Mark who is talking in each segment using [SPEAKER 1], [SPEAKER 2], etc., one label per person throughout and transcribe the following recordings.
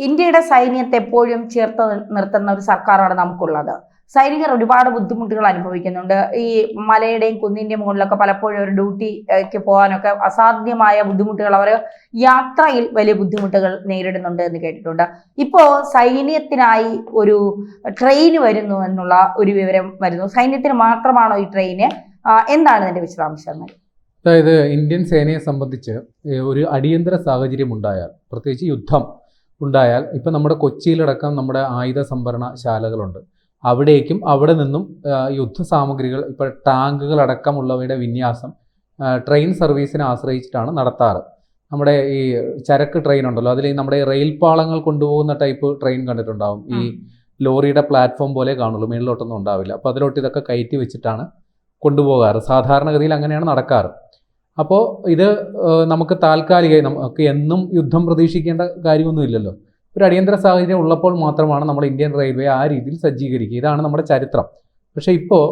[SPEAKER 1] ഇന്ത്യയുടെ സൈന്യത്തെ എപ്പോഴും ചേർത്ത് നിർത്തുന്ന ഒരു സർക്കാരാണ് നമുക്കുള്ളത്. സൈനികർ ഒരുപാട് ബുദ്ധിമുട്ടുകൾ അനുഭവിക്കുന്നുണ്ട്. ഈ മലയുടെയും കുന്നിന്റെയും മുകളിലൊക്കെ പലപ്പോഴും ഒരു ഡ്യൂട്ടിക്ക് പോകാനൊക്കെ അസാധ്യമായ ബുദ്ധിമുട്ടുകൾ, അവർ യാത്രയിൽ വലിയ ബുദ്ധിമുട്ടുകൾ നേരിടുന്നുണ്ട് എന്ന് കേട്ടിട്ടുണ്ട്. ഇപ്പോ സൈന്യത്തിനായി ഒരു ട്രെയിൻ വരുന്നു എന്നുള്ള ഒരു വിവരം വരുന്നു. സൈന്യത്തിന് മാത്രമാണോ ഈ ട്രെയിന്? എന്താണ് ഇതിന്റെ വിശദാംശങ്ങൾ?
[SPEAKER 2] അതായത് ഇന്ത്യൻ സേനയെ സംബന്ധിച്ച് ഒരു അടിയന്തര സാഹചര്യം ഉണ്ടായാൽ, പ്രത്യേകിച്ച് യുദ്ധം ഉണ്ടായാൽ, ഇപ്പം നമ്മുടെ കൊച്ചിയിലടക്കം നമ്മുടെ ആയുധ സംഭരണ ശാലകളുണ്ട്. അവിടേക്കും അവിടെ നിന്നും യുദ്ധസാമഗ്രികൾ, ഇപ്പോൾ ടാങ്കുകളടക്കമുള്ളവയുടെ വിന്യാസം ട്രെയിൻ സർവീസിനെ ആശ്രയിച്ചിട്ടാണ് നടത്താറ്. നമ്മുടെ ഈ ചരക്ക് ട്രെയിൻ ഉണ്ടല്ലോ, അതിൽ നമ്മുടെ റെയിൽ പാളങ്ങൾ കൊണ്ടുപോകുന്ന ടൈപ്പ് ട്രെയിൻ കണ്ടിട്ടുണ്ടാവും. ഈ ലോറിയുടെ പ്ലാറ്റ്ഫോം പോലെ കാണുള്ളൂ, മേളിലോട്ടൊന്നും ഉണ്ടാവില്ല. അപ്പോൾ അതിലോട്ട് ഇതൊക്കെ കയറ്റി വെച്ചിട്ടാണ് കൊണ്ടുപോകാറ്. സാധാരണഗതിയിൽ അങ്ങനെയാണ് നടക്കാറ്. അപ്പോൾ ഇത് നമുക്ക് താൽക്കാലികമായി, നമുക്ക് എന്നും യുദ്ധം പ്രതീക്ഷിക്കേണ്ട കാര്യമൊന്നുമില്ലല്ലോ. ഒരു അടിയന്തര സാഹചര്യം ഉള്ളപ്പോൾ മാത്രമാണ് നമ്മൾ ഇന്ത്യൻ റെയിൽവേ ആ രീതിയിൽ സജ്ജീകരിക്കുക. ഇതാണ് നമ്മുടെ ചരിത്രം. പക്ഷേ ഇപ്പോൾ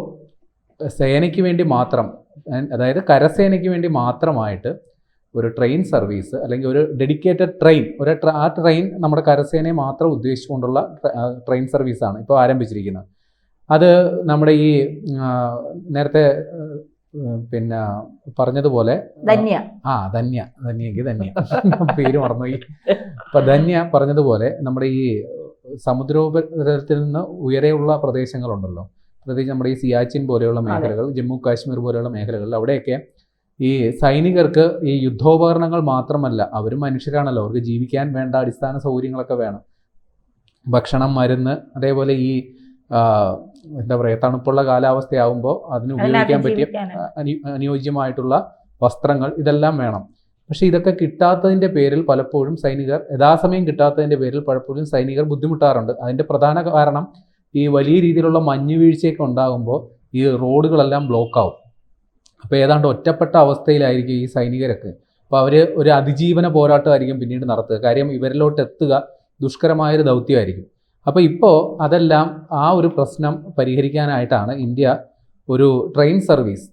[SPEAKER 2] സേനയ്ക്ക് വേണ്ടി മാത്രം, അതായത് കരസേനയ്ക്ക് വേണ്ടി മാത്രമായിട്ട് ഒരു ട്രെയിൻ സർവീസ്, അല്ലെങ്കിൽ ഒരു ഡെഡിക്കേറ്റഡ് ട്രെയിൻ, ആ ട്രെയിൻ നമ്മുടെ കരസേനയെ മാത്രം ഉദ്ദേശിച്ചുകൊണ്ടുള്ള ട്രെയിൻ സർവീസാണ് ഇപ്പോൾ ആരംഭിച്ചിരിക്കുന്നത്. അത് നമ്മുടെ ഈ നേരത്തെ പിന്നെ പറഞ്ഞതുപോലെ ധന്യക്ക് പേര് മറന്നുപോയി. അപ്പൊ ധന്യ പറഞ്ഞതുപോലെ നമ്മുടെ ഈ സമുദ്രോപരിതലത്തിൽ നിന്ന് ഉയരെയുള്ള പ്രദേശങ്ങളുണ്ടല്ലോ, പ്രത്യേകിച്ച് നമ്മുടെ ഈ സിയാച്ചിൻ പോലെയുള്ള മേഖലകൾ, ജമ്മു കാശ്മീർ പോലെയുള്ള മേഖലകളിൽ, അവിടെയൊക്കെ ഈ സൈനികർക്ക് ഈ യുദ്ധോപകരണങ്ങൾ മാത്രമല്ല, അവരും മനുഷ്യരാണല്ലോ, അവർക്ക് ജീവിക്കാൻ വേണ്ട അടിസ്ഥാന സൗകര്യങ്ങളൊക്കെ വേണം. ഭക്ഷണം, മരുന്ന്, അതേപോലെ ഈ എന്താ പറയുക, തണുപ്പുള്ള കാലാവസ്ഥയാകുമ്പോൾ അതിന് ഉപയോഗിക്കാൻ പറ്റിയ അനുയോജ്യമായിട്ടുള്ള വസ്ത്രങ്ങൾ, ഇതെല്ലാം വേണം. പക്ഷേ ഇതൊക്കെ കിട്ടാത്തതിൻ്റെ പേരിൽ പലപ്പോഴും സൈനികർ, യഥാസമയം കിട്ടാത്തതിൻ്റെ പേരിൽ പലപ്പോഴും സൈനികർ ബുദ്ധിമുട്ടാറുണ്ട്. അതിൻ്റെ പ്രധാന കാരണം ഈ വലിയ രീതിയിലുള്ള മഞ്ഞുവീഴ്ചയൊക്കെ ഉണ്ടാകുമ്പോൾ ഈ റോഡുകളെല്ലാം ബ്ലോക്കാവും. അപ്പോൾ ഏതാണ്ട് ഒറ്റപ്പെട്ട അവസ്ഥയിലായിരിക്കും ഈ സൈനികരൊക്കെ. അപ്പോൾ അവർ ഒരു അതിജീവന പോരാട്ടമായിരിക്കും പിന്നീട് നടത്തുക. കാര്യം ഇവരിലോട്ട് എത്തുക ദുഷ്കരമായൊരു ദൗത്യമായിരിക്കും. അപ്പോൾ ഇപ്പോൾ അതെല്ലാം, ആ ഒരു പ്രശ്നം പരിഹരിക്കാനായിട്ടാണ് ഇന്ത്യ ഒരു ട്രെയിൻ സർവീസ്,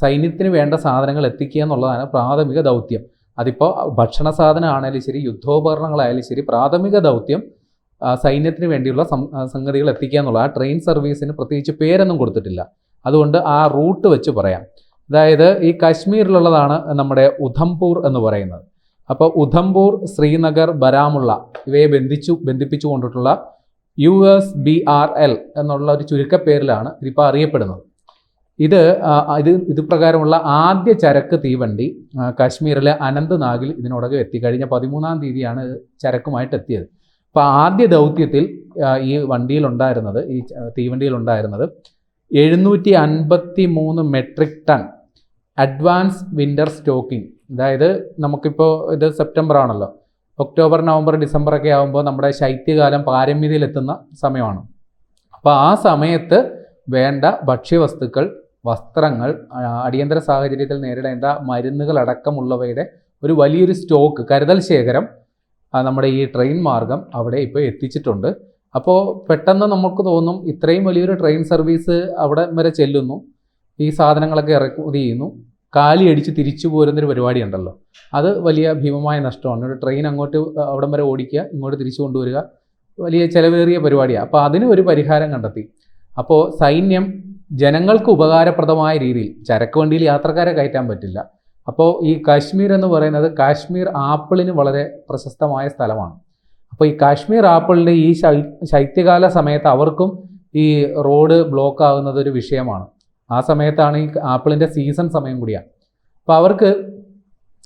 [SPEAKER 2] സൈന്യത്തിന് വേണ്ട സാധനങ്ങൾ എത്തിക്കുക എന്നുള്ളതാണ് പ്രാഥമിക ദൗത്യം. അതിപ്പോൾ ഭക്ഷണ സാധനമാണെങ്കിലും ശരി, യുദ്ധോപകരണങ്ങളായാലും ശരി, പ്രാഥമിക ദൗത്യം സൈന്യത്തിന് വേണ്ടിയുള്ള സംഗതികൾ എത്തിക്കുക എന്നുള്ള. ആ ട്രെയിൻ സർവീസിന് പ്രത്യേകിച്ച് പേരൊന്നും കൊടുത്തിട്ടില്ല. അതുകൊണ്ട് ആ റൂട്ട് വെച്ച് പറയാം. അതായത് ഈ കാശ്മീരിലുള്ളതാണ് നമ്മുടെ ഉധംപൂർ എന്ന് പറയുന്നത്. അപ്പോൾ ഉധംപൂർ, ശ്രീനഗർ, ബരാമുള്ള ഇവയെ ബന്ധിപ്പിച്ചു കൊണ്ടിട്ടുള്ള USBRL എന്നുള്ള ഒരു ചുരുക്കപ്പേരിലാണ് ഇതിപ്പോൾ അറിയപ്പെടുന്നത്. ഇത് പ്രകാരമുള്ള ആദ്യ ചരക്ക് തീവണ്ടി കാശ്മീരിലെ അനന്ത്നാഗിൽ ഇതിനോടകം എത്തി. കഴിഞ്ഞ 13-ാം തീയതിയാണ് ചരക്കുമായിട്ട് എത്തിയത്. അപ്പോൾ ആദ്യ ദൗത്യത്തിൽ ഈ വണ്ടിയിലുണ്ടായിരുന്നത്, ഈ തീവണ്ടിയിലുണ്ടായിരുന്നത് 753 metric tonne advance winter stocking. അതായത് നമുക്കിപ്പോൾ ഇത് സെപ്റ്റംബർ ആണല്ലോ, ഒക്ടോബർ, നവംബർ, ഡിസംബർ ഒക്കെ ആകുമ്പോൾ നമ്മുടെ ശൈത്യകാലം പാരമ്യതയിലെത്തുന്ന സമയമാണ്. അപ്പോൾ ആ സമയത്ത് വേണ്ട ഭക്ഷ്യവസ്തുക്കൾ, വസ്ത്രങ്ങൾ, അടിയന്തര സാഹചര്യത്തിൽ നേരിടേണ്ട മരുന്നുകൾ അടക്കമുള്ളവയുടെ ഒരു വലിയൊരു സ്റ്റോക്ക്, കരുതൽ ശേഖരം നമ്മുടെ ഈ ട്രെയിൻ മാർഗം അവിടെ ഇപ്പോൾ എത്തിച്ചിട്ടുണ്ട്. അപ്പോൾ പെട്ടെന്ന് നമുക്ക് തോന്നും, ഇത്രയും വലിയൊരു ട്രെയിൻ സർവീസ് അവിടെ വരെ ചെല്ലുന്നു, ഈ സാധനങ്ങളൊക്കെ ഇറക്കുമതി ചെയ്യുന്നു, കാലി അടിച്ച് തിരിച്ചു പോരുന്നൊരു പരിപാടി ഉണ്ടല്ലോ, അത് വലിയ ഭീമമായ നഷ്ടമാണ്. ഒരു ട്രെയിൻ അങ്ങോട്ട് അവിടം വരെ ഓടിക്കുക, ഇങ്ങോട്ട് തിരിച്ചു കൊണ്ടുവരിക, വലിയ ചിലവേറിയ പരിപാടിയാണ്. അപ്പോൾ അതിന് ഒരു പരിഹാരം കണ്ടെത്തി. അപ്പോൾ സൈന്യം ജനങ്ങൾക്ക് ഉപകാരപ്രദമായ രീതിയിൽ, ചരക്ക് വണ്ടിയിൽ യാത്രക്കാരെ കയറ്റാൻ പറ്റില്ല. അപ്പോൾ ഈ കാശ്മീർ എന്ന് പറയുന്നത് കാശ്മീർ ആപ്പിളിന് വളരെ പ്രശസ്തമായ സ്ഥലമാണ്. അപ്പോൾ ഈ കാശ്മീർ ആപ്പിളിൻ്റെ ഈ ശൈത്യകാല സമയത്ത് അവർക്കും ഈ റോഡ് ബ്ലോക്ക് ആകുന്നത് ഒരു വിഷയമാണ്. ആ സമയത്താണ് ഈ ആപ്പിളിൻ്റെ സീസൺ സമയം കൂടിയാണ്. അപ്പോൾ അവർക്ക്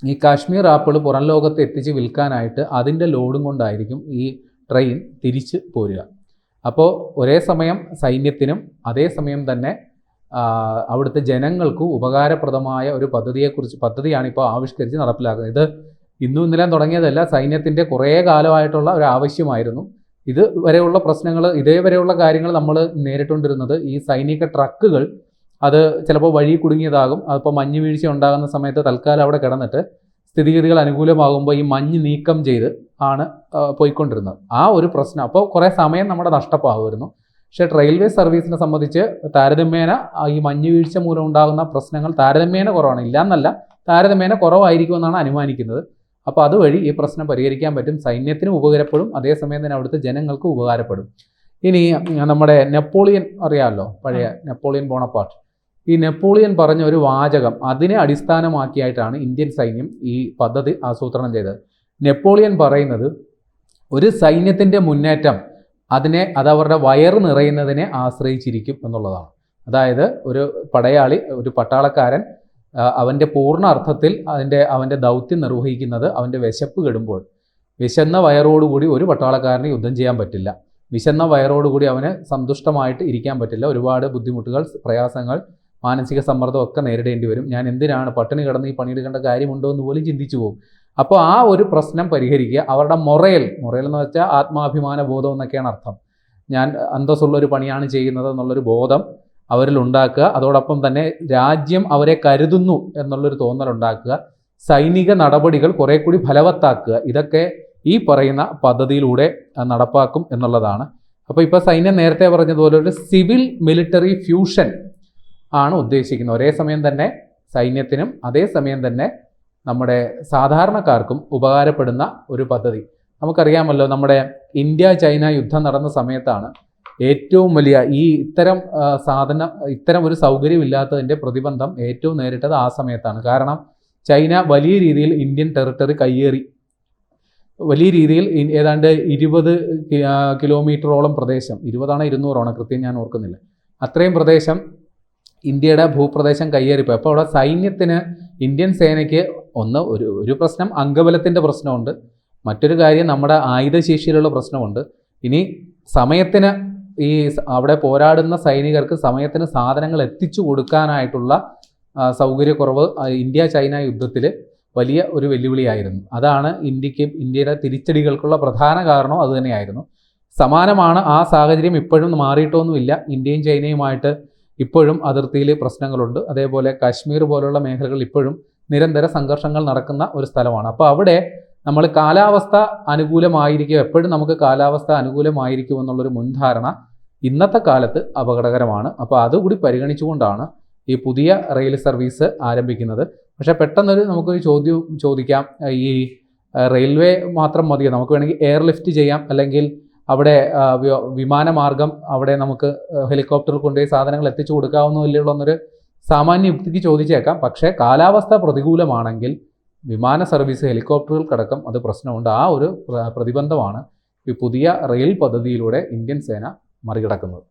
[SPEAKER 2] ഈ കാശ്മീർ ആപ്പിൾ പുറം ലോകത്ത് എത്തിച്ച് വിൽക്കാനായിട്ട് അതിൻ്റെ ലോഡും കൊണ്ടായിരിക്കും ഈ ട്രെയിൻ തിരിച്ച് പോരുക. അപ്പോൾ ഒരേ സമയം സൈന്യത്തിനും അതേസമയം തന്നെ അവിടുത്തെ ജനങ്ങൾക്കും ഉപകാരപ്രദമായ ഒരു പദ്ധതിയാണ് ഇപ്പോൾ ആവിഷ്കരിച്ച് നടപ്പിലാക്കുന്നത്. ഇത് ഇന്നും ഇന്നലെ തുടങ്ങിയതല്ല, സൈന്യത്തിൻ്റെ കുറേ കാലമായിട്ടുള്ള ഒരു ആവശ്യമായിരുന്നു. ഇതുവരെയുള്ള പ്രശ്നങ്ങൾ, ഇതേവരെയുള്ള കാര്യങ്ങൾ നമ്മൾ നേരിട്ടുകൊണ്ടിരുന്നത് ഈ സൈനിക ട്രക്കുകൾ, അത് ചിലപ്പോൾ വഴി കുടുങ്ങിയതാകും. അതിപ്പോൾ മഞ്ഞ് വീഴ്ച ഉണ്ടാകുന്ന സമയത്ത് തൽക്കാലം അവിടെ കിടന്നിട്ട് സ്ഥിതിഗതികൾ അനുകൂലമാകുമ്പോൾ ഈ മഞ്ഞ് നീക്കം ചെയ്ത് ആണ് പോയിക്കൊണ്ടിരുന്നത്. ആ ഒരു പ്രശ്നം, അപ്പോൾ കുറേ സമയം നമ്മുടെ നഷ്ടമാകുമായിരുന്നു. പക്ഷേ റെയിൽവേ സർവീസിനെ സംബന്ധിച്ച് താരതമ്യേന ഈ മഞ്ഞ് വീഴ്ച മൂലം ഉണ്ടാകുന്ന പ്രശ്നങ്ങൾ താരതമ്യേന കുറവാണ്. ഇല്ല എന്നല്ല, താരതമ്യേന കുറവായിരിക്കുമെന്നാണ് അനുമാനിക്കുന്നത്. അപ്പോൾ അതുവഴി ഈ പ്രശ്നം പരിഹരിക്കാൻ പറ്റും. സൈന്യത്തിനും ഉപകാരപ്പെടും, അതേസമയം തന്നെ അവിടുത്തെ ജനങ്ങൾക്ക് ഉപകാരപ്പെടും. ഇനി നമ്മുടെ നെപ്പോളിയൻ അറിയാമല്ലോ, പഴയ നെപ്പോളിയൻ ബോണപ്പാർട്ട്. ഈ നെപ്പോളിയൻ പറഞ്ഞ ഒരു വാചകം, അതിനെ അടിസ്ഥാനമാക്കിയായിട്ടാണ് ഇന്ത്യൻ സൈന്യം ഈ പദ്ധതി ആസൂത്രണം ചെയ്തത്. നെപ്പോളിയൻ പറയുന്നത് ഒരു സൈന്യത്തിൻ്റെ മുന്നേറ്റം അത് അവരുടെ വയറ് നിറയുന്നതിനെ ആശ്രയിച്ചിരിക്കും എന്നുള്ളതാണ്. അതായത് ഒരു പടയാളി, ഒരു പട്ടാളക്കാരൻ അവൻ്റെ പൂർണ്ണ അർത്ഥത്തിൽ അവൻ്റെ ദൗത്യം നിർവഹിക്കുന്നത് അവൻ്റെ വിശപ്പ് കെടുമ്പോൾ. വിശന്ന വയറോടുകൂടി ഒരു പട്ടാളക്കാരന് യുദ്ധം ചെയ്യാൻ പറ്റില്ല. വിശന്ന വയറോടുകൂടി അവന് സന്തുഷ്ടമായിട്ട് ഇരിക്കാൻ പറ്റില്ല. ഒരുപാട് ബുദ്ധിമുട്ടുകൾ, പ്രയാസങ്ങൾ, മാനസിക സമ്മർദ്ദം ഒക്കെ നേരിടേണ്ടി വരും. ഞാൻ എന്തിനാണ് പട്ടിണി കിടന്ന് ഈ പണിയെടുക്കേണ്ട കാര്യമുണ്ടോ എന്ന് പോലും ചിന്തിച്ചു പോകും. അപ്പോൾ ആ ഒരു പ്രശ്നം പരിഹരിക്കുക. അവരുടെ മൊറയൽ എന്ന് വെച്ചാൽ ആത്മാഭിമാന ബോധം എന്നൊക്കെയാണ് അർത്ഥം. ഞാൻ അന്തസ്സുള്ളൊരു പണിയാണ് ചെയ്യുന്നത് എന്നുള്ളൊരു ബോധം അവരിൽ ഉണ്ടാക്കുക. അതോടൊപ്പം തന്നെ രാജ്യം അവരെ കരുതുന്നു എന്നുള്ളൊരു തോന്നലുണ്ടാക്കുക. സൈനിക നടപടികൾ കുറെ കൂടി ഫലവത്താക്കുക. ഇതൊക്കെ ഈ പറയുന്ന പദ്ധതിയിലൂടെ നടപ്പാക്കും എന്നുള്ളതാണ്. അപ്പോൾ ഇപ്പോൾ സൈന്യം നേരത്തെ പറഞ്ഞതുപോലെ ഒരു സിവിൽ മിലിറ്ററി ഫ്യൂഷൻ ആണ് ഉദ്ദേശിക്കുന്നത്. ഒരേ സമയം തന്നെ സൈന്യത്തിനും അതേസമയം തന്നെ നമ്മുടെ സാധാരണക്കാർക്കും ഉപകാരപ്പെടുന്ന ഒരു പദ്ധതി. നമുക്കറിയാമല്ലോ, നമ്മുടെ ഇന്ത്യ ചൈന യുദ്ധം നടന്ന സമയത്താണ് ഏറ്റവും വലിയ ഇത്തരം ഒരു സൗകര്യമില്ലാത്തതിൻ്റെ പ്രതിബന്ധം ഏറ്റവും നേരിട്ടത് ആ സമയത്താണ്. കാരണം ചൈന വലിയ രീതിയിൽ ഇന്ത്യൻ ടെറിട്ടറി കയ്യേറി. വലിയ രീതിയിൽ ഏതാണ്ട് 20 കിലോമീറ്ററോളം പ്രദേശം, 20 200 കൃത്യം ഞാൻ ഓർക്കുന്നില്ല, അത്രയും പ്രദേശം ഇന്ത്യയുടെ ഭൂപ്രദേശം കയ്യേറിപ്പോയി. അപ്പോൾ അവിടെ സൈന്യത്തിന്, ഇന്ത്യൻ സേനയ്ക്ക് ഒരു പ്രശ്നം അംഗബലത്തിൻ്റെ പ്രശ്നമുണ്ട്, മറ്റൊരു കാര്യം നമ്മുടെ ആയുധശേഷിയിലുള്ള പ്രശ്നമുണ്ട്. ഇനി സമയത്തിന് അവിടെ പോരാടുന്ന സൈനികർക്ക് സമയത്തിന് സാധനങ്ങൾ എത്തിച്ചു കൊടുക്കാനായിട്ടുള്ള സൗകര്യക്കുറവ് ഇന്ത്യ ചൈന യുദ്ധത്തിൽ വലിയ ഒരു വെല്ലുവിളിയായിരുന്നു. അതാണ് ഇന്ത്യയുടെ തിരിച്ചടികൾക്കുള്ള പ്രധാന കാരണം അതുതന്നെയായിരുന്നു. സമാനമാണ് ആ സാഹചര്യം. ഇപ്പോഴും മാറിയിട്ടൊന്നുമില്ല. ഇന്ത്യയും ചൈനയുമായിട്ട് ഇപ്പോഴും അതിർത്തിയിൽ പ്രശ്നങ്ങളുണ്ട്. അതേപോലെ കാശ്മീർ പോലുള്ള മേഖലകൾ ഇപ്പോഴും നിരന്തര സംഘർഷങ്ങൾ നടക്കുന്ന ഒരു സ്ഥലമാണ്. അപ്പോൾ അവിടെ നമ്മൾ കാലാവസ്ഥ അനുകൂലമായിരിക്കും, എപ്പോഴും നമുക്ക് കാലാവസ്ഥ അനുകൂലമായിരിക്കും എന്നുള്ളൊരു മുൻധാരണ ഇന്നത്തെ കാലത്ത് അപകടകരമാണ്. അപ്പോൾ അതുകൂടി പരിഗണിച്ചുകൊണ്ടാണ് ഈ പുതിയ റെയിൽ സർവീസ് ആരംഭിക്കുന്നത്. പക്ഷേ പെട്ടെന്നൊരു നമുക്കൊരു ചോദ്യം ചോദിക്കാം, ഈ റെയിൽവേ മാത്രം മതിയോ? നമുക്ക് വേണമെങ്കിൽ എയർലിഫ്റ്റ് ചെയ്യാം, അല്ലെങ്കിൽ അവിടെ വിമാനമാർഗം അവിടെ നമുക്ക് ഹെലികോപ്റ്ററിൽ കൊണ്ടുപോയി സാധനങ്ങൾ എത്തിച്ചു കൊടുക്കാവുന്നതല്ലേ ഉള്ളൂ എന്നൊരു സാമാന്യ യുക്തിക്ക് ചോദിച്ചേക്കാം. പക്ഷേ കാലാവസ്ഥ പ്രതികൂലമാണെങ്കിൽ വിമാന സർവീസ്, ഹെലികോപ്റ്ററുകൾക്കടക്കം അത് പ്രശ്നമുണ്ട്. ആ ഒരു പ്രതിബന്ധമാണ് ഈ പുതിയ റെയിൽ പദ്ധതിയിലൂടെ ഇന്ത്യൻ സേന മറികടക്കുന്നത്.